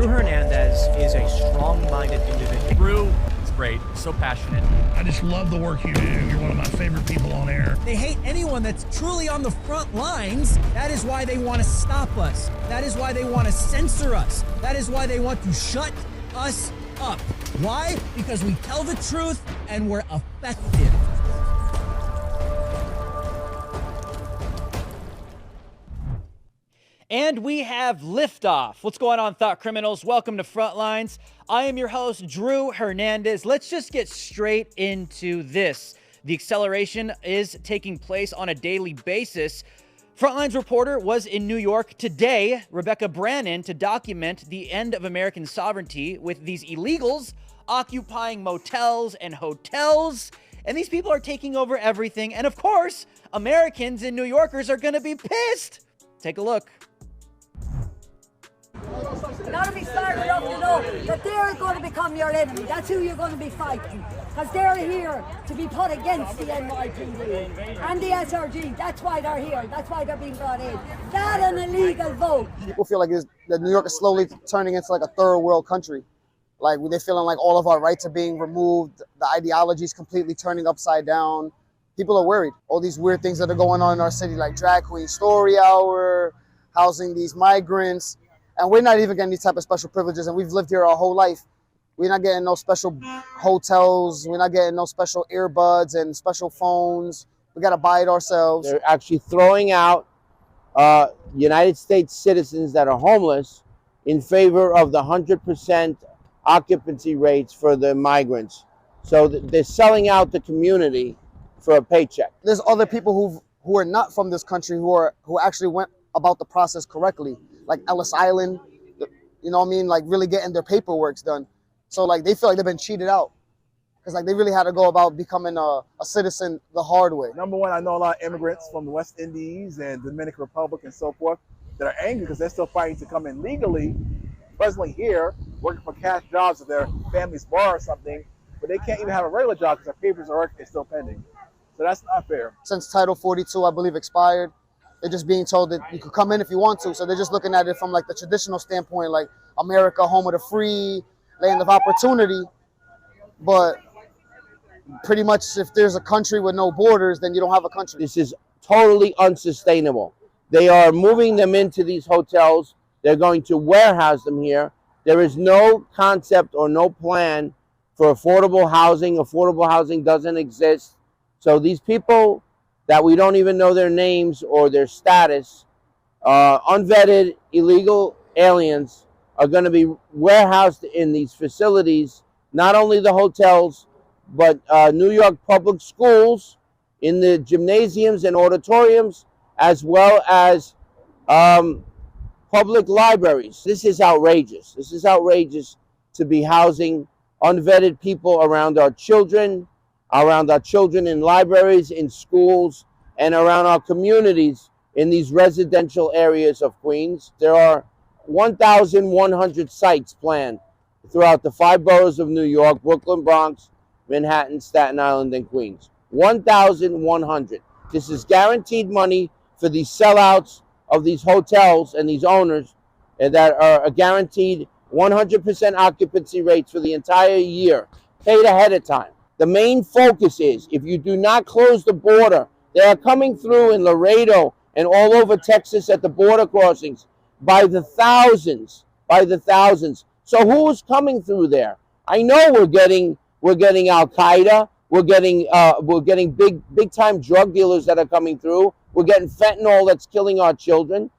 Drew Hernandez is a strong-minded individual. Drew is great, so passionate. I just love the work you do. You're one of my favorite people on air. They hate anyone that's truly on the front lines. That is why they want to stop us. That is why they want to censor us. That is why they want to shut us up. Why? Because we tell the truth and we're effective. And we have liftoff. What's going on, Thought Criminals? Welcome to Frontlines. I am your host, Drew Hernandez. Let's just get straight into this. The acceleration is taking place on a daily basis. Frontlines reporter was in New York today, Rebecca Brannon, to document the end of American sovereignty with these illegals occupying motels and hotels. And these people are taking over everything. And of course, Americans and New Yorkers are going to be pissed. Take a look. You gotta be smart enough to know that they're going to become your enemy. That's who you're going to be fighting. Because they're here to be put against the NYPD and the SRG. That's why they're here. That's why they're being brought in. Not an illegal vote. People feel like that New York is slowly turning into like a third world country. Like they're feeling like all of our rights are being removed. The ideology is completely turning upside down. People are worried. All these weird things that are going on in our city, like drag queen story hour, housing these migrants. And we're not even getting these type of special privileges, and we've lived here our whole life. We're not getting no special hotels. We're not getting no special earbuds and special phones. We got to buy it ourselves. They're actually throwing out United States citizens that are homeless in favor of the 100% occupancy rates for the migrants. So they're selling out the community for a paycheck. There's other people who are not from this country who actually went about the process correctly. Like Ellis Island, you know what I mean? Like really getting their paperwork done. So like they feel like they've been cheated out because like they really had to go about becoming a citizen the hard way. Number one, I know a lot of immigrants from the West Indies and Dominican Republic and so forth that are angry because they're still fighting to come in legally, presently here, working for cash jobs if their families borrow or something, but they can't even have a regular job because their papers are still pending. So that's not fair. Since Title 42, I believe, expired, they're just being told that you could come in if you want to. So they're just looking at it from like the traditional standpoint, like America, home of the free, land of opportunity. But pretty much if there's a country with no borders, then you don't have a country. This is totally unsustainable. They are moving them into these hotels. They're going to warehouse them here. There is no concept or no plan for affordable housing. Affordable housing doesn't exist. So these people that we don't even know their names or their status, unvetted illegal aliens are going to be warehoused in these facilities, not only the hotels, but New York public schools, in the gymnasiums and auditoriums, as well as public libraries. This is outrageous. This is outrageous to be housing unvetted people around our children in libraries, in schools, and around our communities in these residential areas of Queens. There are 1,100 sites planned throughout the 5 boroughs of New York: Brooklyn, Bronx, Manhattan, Staten Island, and Queens. 1,100. This is guaranteed money for these sellouts of these hotels and these owners that are guaranteed 100% occupancy rates for the entire year, paid ahead of time. The main focus is, if you do not close the border, they are coming through in Laredo and all over Texas at the border crossings by the thousands, So who's coming through there? I know we're getting Al Qaeda, we're getting big time drug dealers that are coming through. We're getting fentanyl that's killing our children,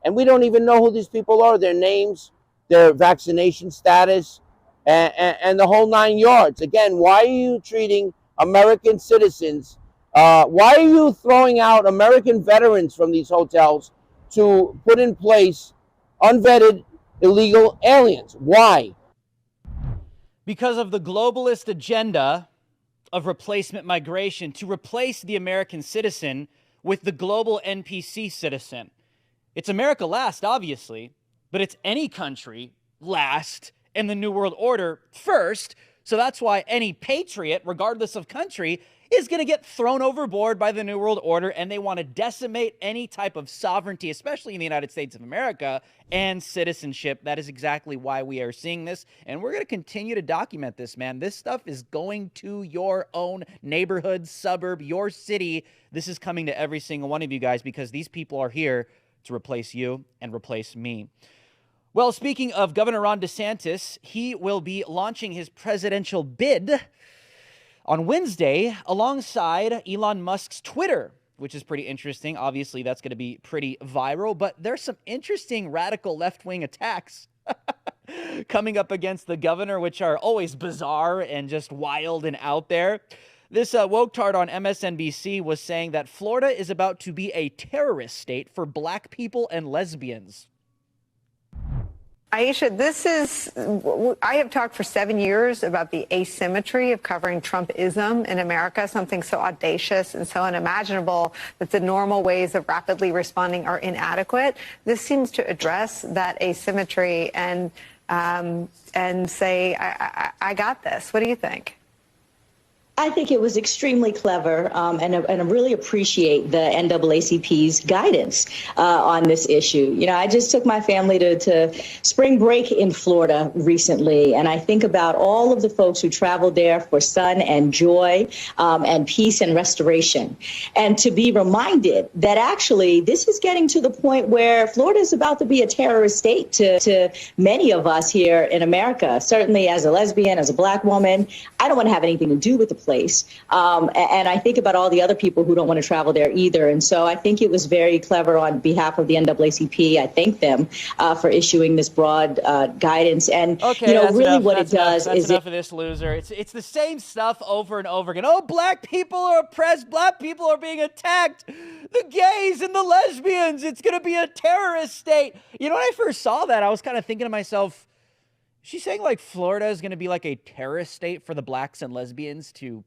and we don't even know who these people are, their names, their vaccination status, and the whole 9 yards. Again, why are you treating American citizens? Why are you throwing out American veterans from these hotels to put in place unvetted illegal aliens? Why? Because of the globalist agenda of replacement migration, to replace the American citizen with the global NPC citizen. It's America last, obviously, but it's any country last and the New World Order first. So that's why any patriot, regardless of country, is going to get thrown overboard by the New World Order, and they want to decimate any type of sovereignty, especially in the United States of America, and citizenship. That is exactly why we are seeing this, and we're going to continue to document this, man. This stuff is going to your own neighborhood, suburb, your city. This is coming to every single one of you guys because these people are here to replace you and replace me. Well, speaking of Governor Ron DeSantis, he will be launching his presidential bid on Wednesday alongside Elon Musk's Twitter, which is pretty interesting. Obviously, that's going to be pretty viral, but there's some interesting radical left-wing attacks coming up against the governor, which are always bizarre and just wild and out there. This woke-tard on MSNBC was saying that Florida is about to be a terrorist state for black people and lesbians. Aisha, I have talked for 7 years about the asymmetry of covering Trumpism in America, something so audacious and so unimaginable that the normal ways of rapidly responding are inadequate. This seems to address that asymmetry and say, I got this. What do you think? I think it was extremely clever, and I really appreciate the NAACP's guidance on this issue. You know, I just took my family to spring break in Florida recently, and I think about all of the folks who traveled there for sun and joy and peace and restoration. And to be reminded that actually this is getting to the point where Florida is about to be a terrorist state to many of us here in America. Certainly as a lesbian, as a black woman, I don't want to have anything to do with the place. And I think about all the other people who don't want to travel there either. And so I think it was very clever on behalf of the NAACP. I thank them for issuing this broad guidance. And, okay, you know, really enough. what it does that's is enough of this loser. It's the same stuff over and over again. Oh, black people are oppressed. Black people are being attacked. The gays and the lesbians. It's going to be a terrorist state. You know, when I first saw that, I was kind of thinking to myself, she's saying like Florida is going to be like a terrorist state for the blacks and lesbians to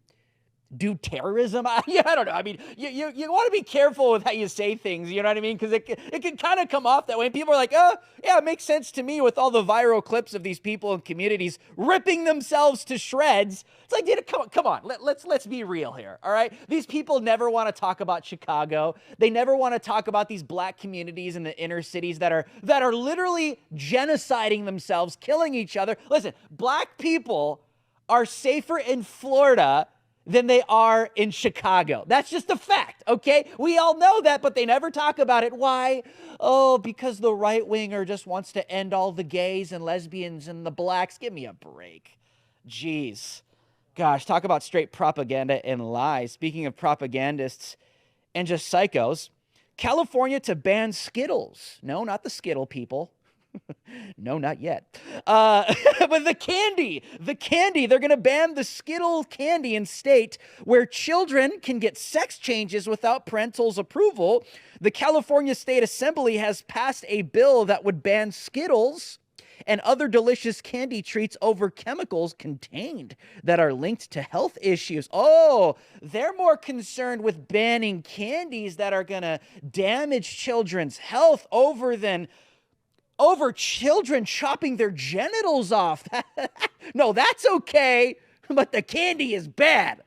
do terrorism? I don't know. I mean, you want to be careful with how you say things, you know what I mean? Because it can kind of come off that way. And people are like, oh, yeah, it makes sense to me with all the viral clips of these people in communities ripping themselves to shreds. It's like, dude, come on. Let's be real here, all right? These people never want to talk about Chicago. They never want to talk about these black communities in the inner cities that are literally genociding themselves, killing each other. Listen, black people are safer in Florida than they are in Chicago. That's just a fact, okay? We all know that, but they never talk about it. Why? Oh, because the right-winger just wants to end all the gays and lesbians and the blacks. Give me a break. Jeez. Gosh, talk about straight propaganda and lies. Speaking of propagandists and just psychos, California to ban Skittles. No, not the Skittle people. No, not yet. But the candy, they're going to ban the Skittle candy in state where children can get sex changes without parental's approval. The California State Assembly has passed a bill that would ban Skittles and other delicious candy treats over chemicals contained that are linked to health issues. Oh, they're more concerned with banning candies that are going to damage children's health over children chopping their genitals off. No, that's okay, but the candy is bad.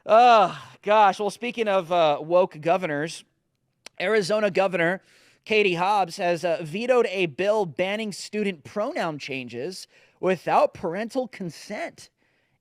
Oh, gosh. Well, speaking of woke governors, Arizona Governor Katie Hobbs has vetoed a bill banning student pronoun changes without parental consent.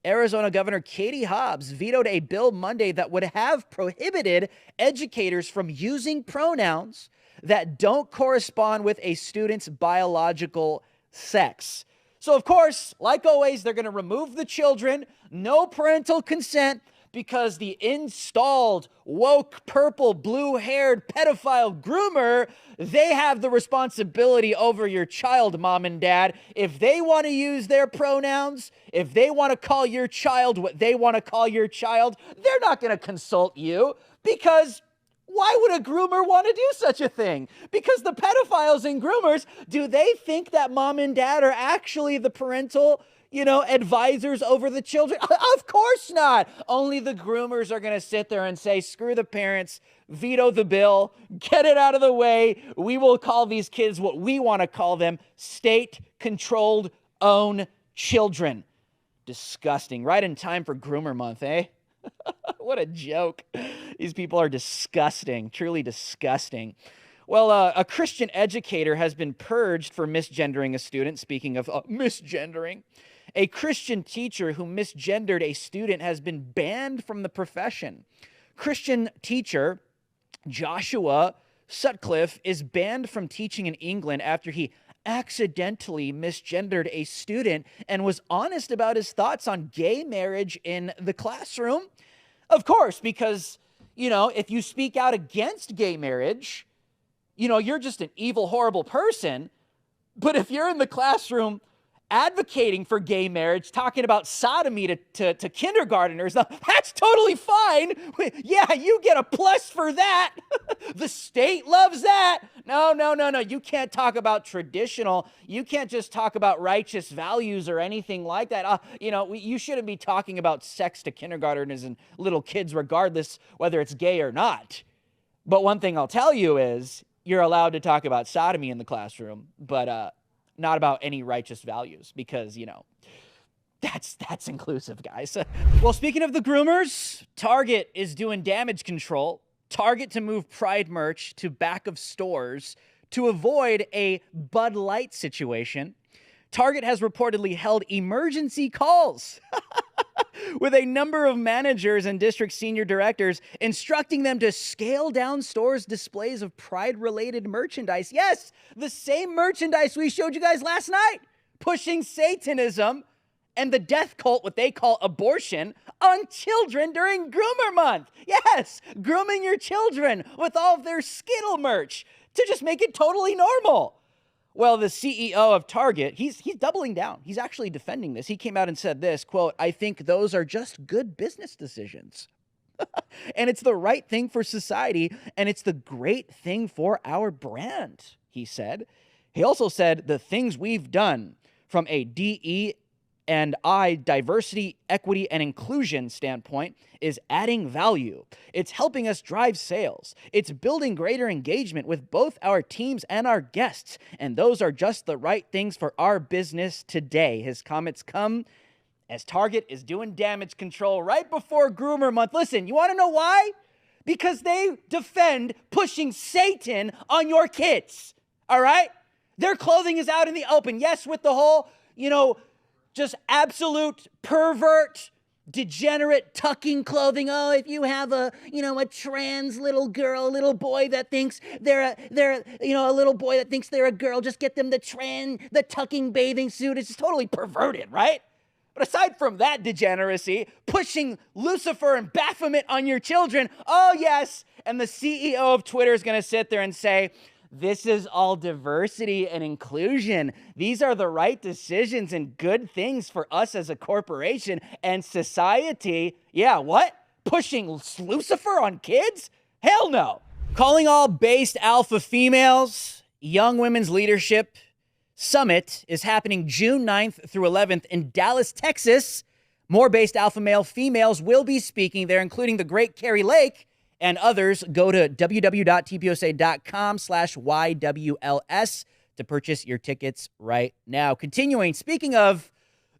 Arizona Governor Katie Hobbs vetoed a bill Monday that would have prohibited educators from using pronouns that don't correspond with a student's biological sex. So, of course, like always, they're going to remove the children, no parental consent, because the installed woke, purple, blue-haired pedophile groomer, they have the responsibility over your child, mom and dad. If they want to use their pronouns, if they want to call your child what they want to call your child, they're not going to consult you, because why would a groomer want to do such a thing? Because the pedophiles and groomers, do they think that mom and dad are actually the parental, advisors over the children? Of course not. Only the groomers are going to sit there and say, screw the parents, veto the bill, get it out of the way. We will call these kids what we want to call them, state-controlled own children. Disgusting. Right in time for Groomer Month, eh? What a joke. These people are disgusting, truly disgusting. Well, a Christian educator has been purged for misgendering a student. Speaking of misgendering, a Christian teacher who misgendered a student has been banned from the profession. Christian teacher Joshua Sutcliffe is banned from teaching in England after he accidentally misgendered a student and was honest about his thoughts on gay marriage in the classroom. Of course, because, if you speak out against gay marriage, you're just an evil, horrible person. But if you're in the classroom advocating for gay marriage, talking about sodomy to kindergarteners, that's totally fine. Yeah, you get a plus for that. The state loves that. No. You can't talk about traditional. You can't just talk about righteous values or anything like that. You shouldn't be talking about sex to kindergarteners and little kids, regardless whether it's gay or not. But one thing I'll tell you is you're allowed to talk about sodomy in the classroom, but not about any righteous values, because, that's inclusive, guys. Well, speaking of the groomers, Target is doing damage control. Target to move Pride merch to back of stores to avoid a Bud Light situation. Target has reportedly held emergency calls with a number of managers and district senior directors, instructing them to scale down stores' displays of Pride-related merchandise. Yes, the same merchandise we showed you guys last night, pushing Satanism and the death cult, what they call abortion, on children during Groomer Month. Yes, grooming your children with all of their Skittle merch to just make it totally normal. Well, the CEO of Target, he's doubling down. He's actually defending this. He came out and said this, quote, "I think those are just good business decisions." And it's the right thing for society, and it's the great thing for our brand, he said. He also said the things we've done from a DE&I, diversity, equity, and inclusion standpoint is adding value. It's helping us drive sales. It's building greater engagement with both our teams and our guests. And those are just the right things for our business today. His comments come as Target is doing damage control right before Groomer Month. Listen, you want to know why? Because they defend pushing Satan on your kids. All right? Their clothing is out in the open. Yes, with the whole, just absolute pervert, degenerate tucking clothing. Oh, if you have a trans little girl, little boy that thinks they're a little boy that thinks they're a girl, just get them the tucking bathing suit. It's just totally perverted, right? But aside from that degeneracy, pushing Lucifer and Baphomet on your children, oh yes, and the CEO of Twitter is going to sit there and say, this is all diversity and inclusion. These are the right decisions and good things for us as a corporation and society. Yeah, what? Pushing Lucifer on kids? Hell no. Calling all based alpha females, Young Women's Leadership Summit is happening June 9th through 11th in Dallas, Texas. More based alpha male females will be speaking there, including the great Carrie Lake and others. Go to www.tposa.com/YWLS to purchase your tickets right now. Continuing, speaking of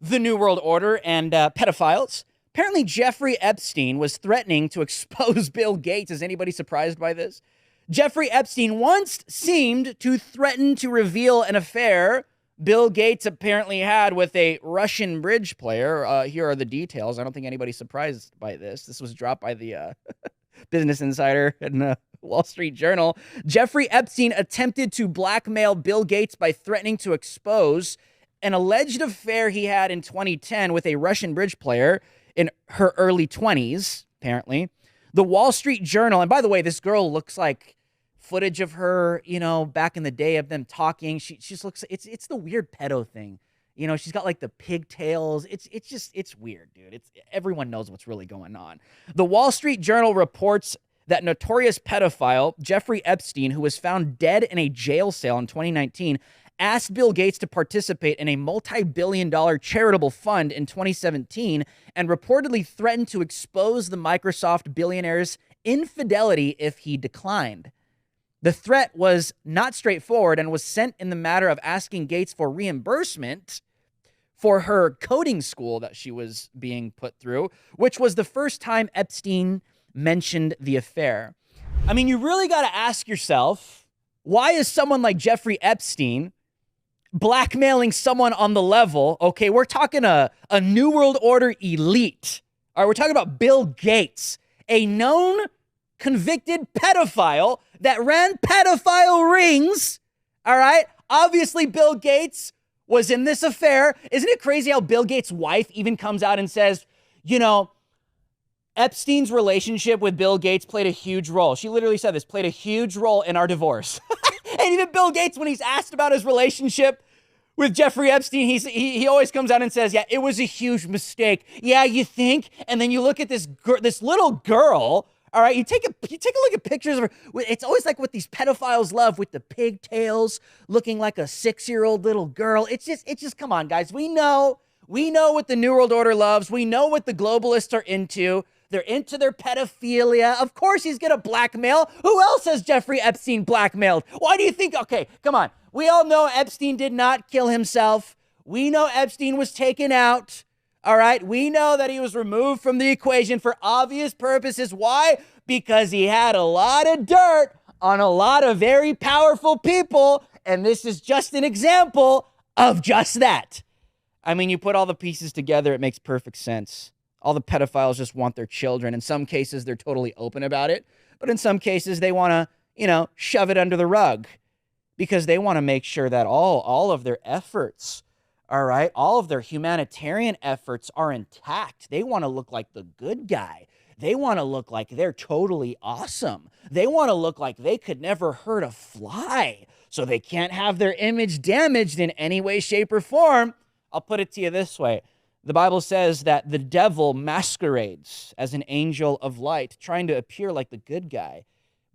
the New World Order and pedophiles, apparently Jeffrey Epstein was threatening to expose Bill Gates. Is anybody surprised by this? Jeffrey Epstein once seemed to threaten to reveal an affair Bill Gates apparently had with a Russian bridge player. Here are the details. I don't think anybody's surprised by this. This was dropped by the Business Insider and the Wall Street Journal. Jeffrey Epstein attempted to blackmail Bill Gates by threatening to expose an alleged affair he had in 2010 with a Russian bridge player in her early 20s, apparently. The Wall Street Journal, and by the way, this girl looks like footage of her, back in the day of them talking. She just looks, it's the weird pedo thing. She's got like the pigtails. It's weird, dude. Everyone knows what's really going on. The Wall Street Journal reports that notorious pedophile Jeffrey Epstein, who was found dead in a jail cell in 2019, asked Bill Gates to participate in a multi-billion-dollar charitable fund in 2017 and reportedly threatened to expose the Microsoft billionaire's infidelity if he declined. The threat was not straightforward and was sent in the matter of asking Gates for reimbursement for her coding school that she was being put through, which was the first time Epstein mentioned the affair. I mean, you really got to ask yourself, why is someone like Jeffrey Epstein blackmailing someone on the level? Okay, we're talking a New World Order elite. All right, we're talking about Bill Gates, a known convicted pedophile that ran pedophile rings. All right, obviously Bill Gates was in this affair. Isn't it crazy how Bill Gates' wife even comes out and says, you know, Epstein's relationship with Bill Gates played a huge role. She literally said this, played a huge role in our divorce. And even Bill Gates, when he's asked about his relationship with Jeffrey Epstein, he always comes out and says, yeah, it was a huge mistake. Yeah, you think? And then you look at this little girl, all right, you take a look at pictures of her. It's always like what these pedophiles love, with the pigtails, looking like a 6-year-old little girl. It's just, come on, guys. We know what the New World Order loves. We know what the globalists are into. They're into their pedophilia. Of course he's going to blackmail. Who else has Jeffrey Epstein blackmailed? Why do you think? Okay, come on. We all know Epstein did not kill himself. We know Epstein was taken out. All right. We know that he was removed from the equation for obvious purposes. Why? Because he had a lot of dirt on a lot of very powerful people. And this is just an example of just that. I mean, you put all the pieces together, it makes perfect sense. All the pedophiles just want their children. In some cases, they're totally open about it. But in some cases, they want to, shove it under the rug because they want to make sure that all of their efforts, all right, all of their humanitarian efforts are intact. They want to look like the good guy. They want to look like they're totally awesome. They want to look like they could never hurt a fly, so they can't have their image damaged in any way, shape, or form. I'll put it to you this way. The Bible says that the devil masquerades as an angel of light, trying to appear like the good guy,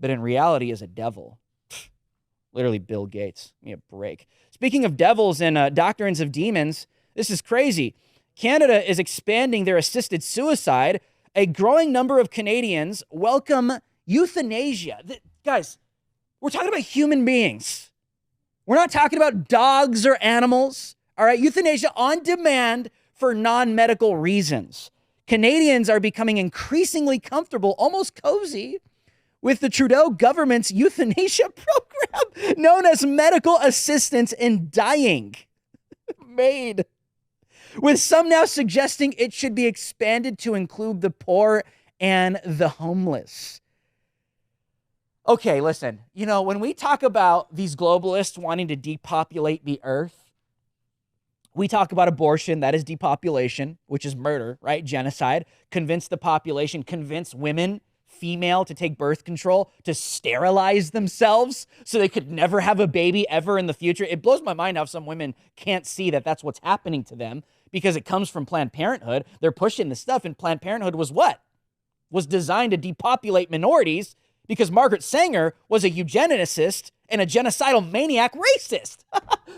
but in reality is a devil. Literally Bill Gates. Give me a break. Speaking of devils and doctrines of demons, this is crazy. Canada is expanding their assisted suicide. A growing number of Canadians welcome euthanasia. Guys, we're talking about human beings. We're not talking about dogs or animals. All right, euthanasia on demand for non-medical reasons. Canadians are becoming increasingly comfortable, almost cozy, with the Trudeau government's euthanasia program known as medical assistance in dying. Made. With some now suggesting it should be expanded to include the poor and the homeless. Okay, listen, when we talk about these globalists wanting to depopulate the earth, we talk about abortion, that is depopulation, which is murder, right? Genocide. Convince the population, convince women, female, to take birth control, to sterilize themselves so they could never have a baby ever in the future. It blows my mind how some women can't see that that's what's happening to them because it comes from Planned Parenthood. They're pushing this stuff, and Planned Parenthood was what? Was designed to depopulate minorities because Margaret Sanger was a eugenicist and a genocidal maniac racist.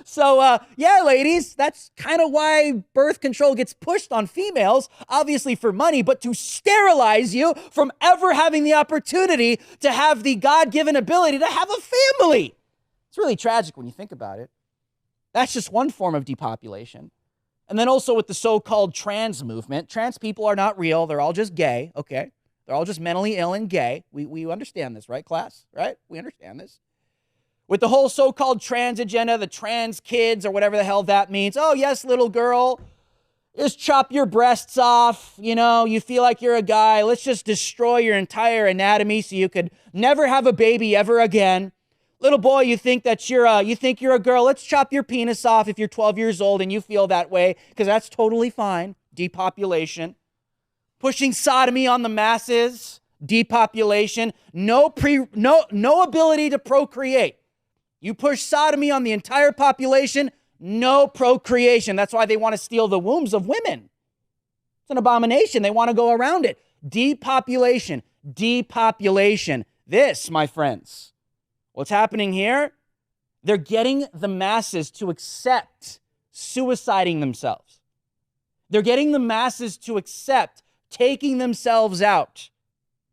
So, yeah, ladies, that's kind of why birth control gets pushed on females, obviously for money, but to sterilize you from ever having the opportunity to have the God-given ability to have a family. It's really tragic when you think about it. That's just one form of depopulation. And then also with the so-called trans movement, trans people are not real. They're all just gay, okay? They're all just mentally ill and gay. We understand this, right, class? Right? We understand this. With the whole so-called trans agenda, the trans kids or whatever the hell that means. Oh, yes, little girl, just chop your breasts off. You feel like you're a guy. Let's just destroy your entire anatomy so you could never have a baby ever again. Little boy, you think you're a girl. Let's chop your penis off if you're 12 years old and you feel that way, because that's totally fine. Depopulation. Pushing sodomy on the masses. Depopulation. No ability to procreate. You push sodomy on the entire population, no procreation. That's why they want to steal the wombs of women. It's an abomination. They want to go around it. Depopulation. Depopulation. This, my friends, what's happening here? They're getting the masses to accept suiciding themselves. They're getting the masses to accept taking themselves out.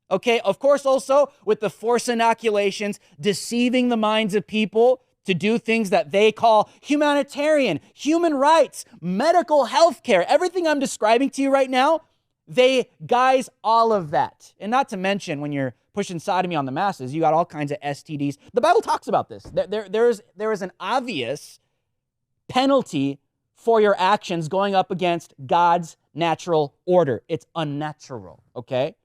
Okay, of course, also with the forced inoculations, deceiving the minds of people to do things that they call humanitarian, human rights, medical health care. Everything I'm describing to you right now, they guise all of that. And not to mention, when you're pushing sodomy on the masses, you got all kinds of STDs. The Bible talks about this. There is an obvious penalty for your actions going up against God's natural order. It's unnatural, okay?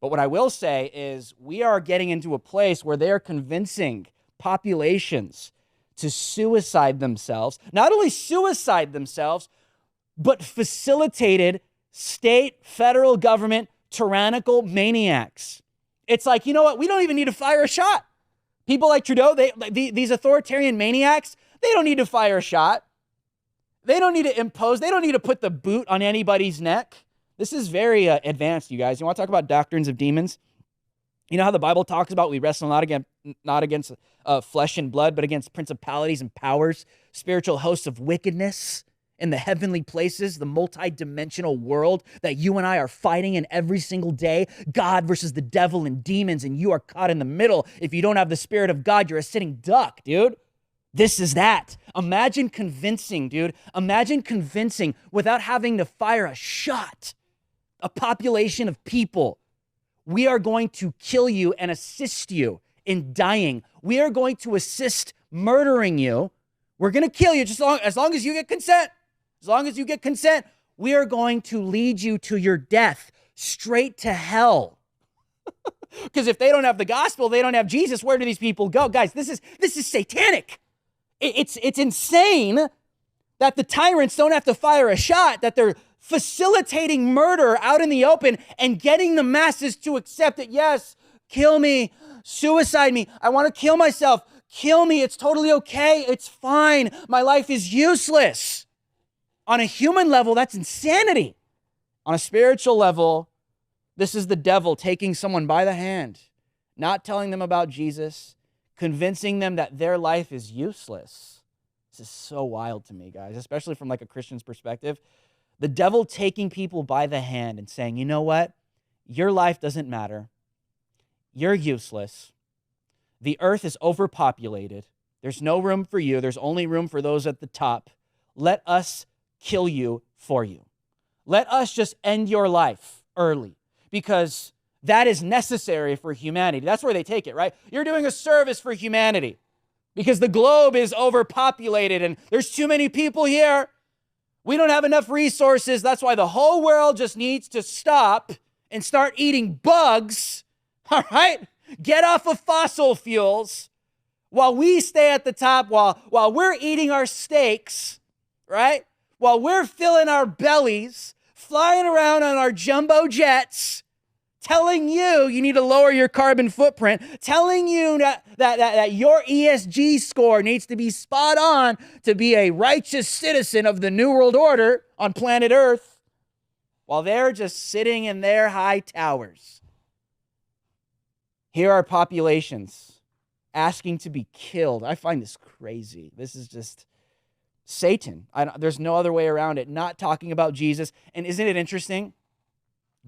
But what I will say is we are getting into a place where they are convincing populations to suicide themselves. Not only suicide themselves, but facilitated state, federal government, tyrannical maniacs. It's like, you know what? We don't even need to fire a shot. People like Trudeau, these authoritarian maniacs, they don't need to fire a shot. They don't need to impose. They don't need to put the boot on anybody's neck. This is very advanced, you guys. You want to talk about doctrines of demons? You know how the Bible talks about we wrestle not against flesh and blood, but against principalities and powers, spiritual hosts of wickedness in the heavenly places, the multi-dimensional world that you and I are fighting in every single day, God versus the devil and demons, and you are caught in the middle. If you don't have the Spirit of God, you're a sitting duck, dude. This is that. Imagine convincing, dude. Imagine convincing without having to fire a shot. A population of people. We are going to kill you and assist you in dying. We are going to assist murdering you. We're going to kill you as long as you get consent. As long as you get consent, we are going to lead you to your death, straight to hell. Because if they don't have the gospel, they don't have Jesus, where do these people go? Guys, this is satanic. It's insane that the tyrants don't have to fire a shot, that they're facilitating murder out in the open and getting the masses to accept it. Yes, kill me, suicide me. I want to kill myself. Kill me. It's totally okay. It's fine. My life is useless. On a human level, that's insanity. On a spiritual level, this is the devil taking someone by the hand, not telling them about Jesus, convincing them that their life is useless. This is so wild to me, guys, especially from like a Christian's perspective. The devil taking people by the hand and saying, you know what? Your life doesn't matter. You're useless. The earth is overpopulated. There's no room for you. There's only room for those at the top. Let us kill you for you. Let us just end your life early because that is necessary for humanity. That's where they take it, right? You're doing a service for humanity because the globe is overpopulated and there's too many people here. We don't have enough resources. That's why the whole world just needs to stop and start eating bugs, all right? Get off of fossil fuels while we stay at the top, while we're eating our steaks, right? While we're filling our bellies, flying around on our jumbo jets, telling you need to lower your carbon footprint, telling you that your ESG score needs to be spot on to be a righteous citizen of the New World Order on planet Earth, while they're just sitting in their high towers. Here are populations asking to be killed. I find this crazy. This is just Satan. There's no other way around it. Not talking about Jesus. And isn't it interesting?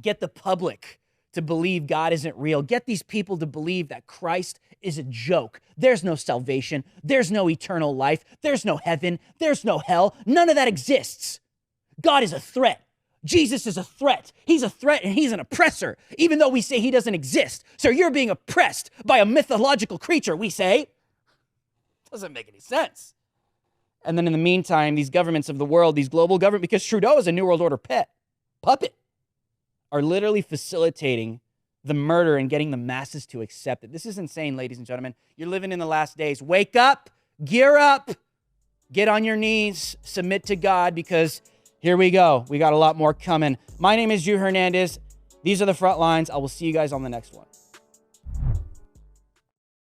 Get the public to believe God isn't real. Get these people to believe that Christ is a joke. There's no salvation. There's no eternal life. There's no heaven. There's no hell. None of that exists. God is a threat. Jesus is a threat. He's a threat and he's an oppressor, even though we say he doesn't exist. So you're being oppressed by a mythological creature, we say. Doesn't make any sense. And then in the meantime, these governments of the world, these global governments, because Trudeau is a New World Order puppet, are literally facilitating the murder and getting the masses to accept it. This is insane, ladies and gentlemen. You're living in the last days. Wake up, gear up, get on your knees, submit to God, because here we go. We got a lot more coming. My name is Drew Hernandez. These are the Frontlines. I will see you guys on the next one.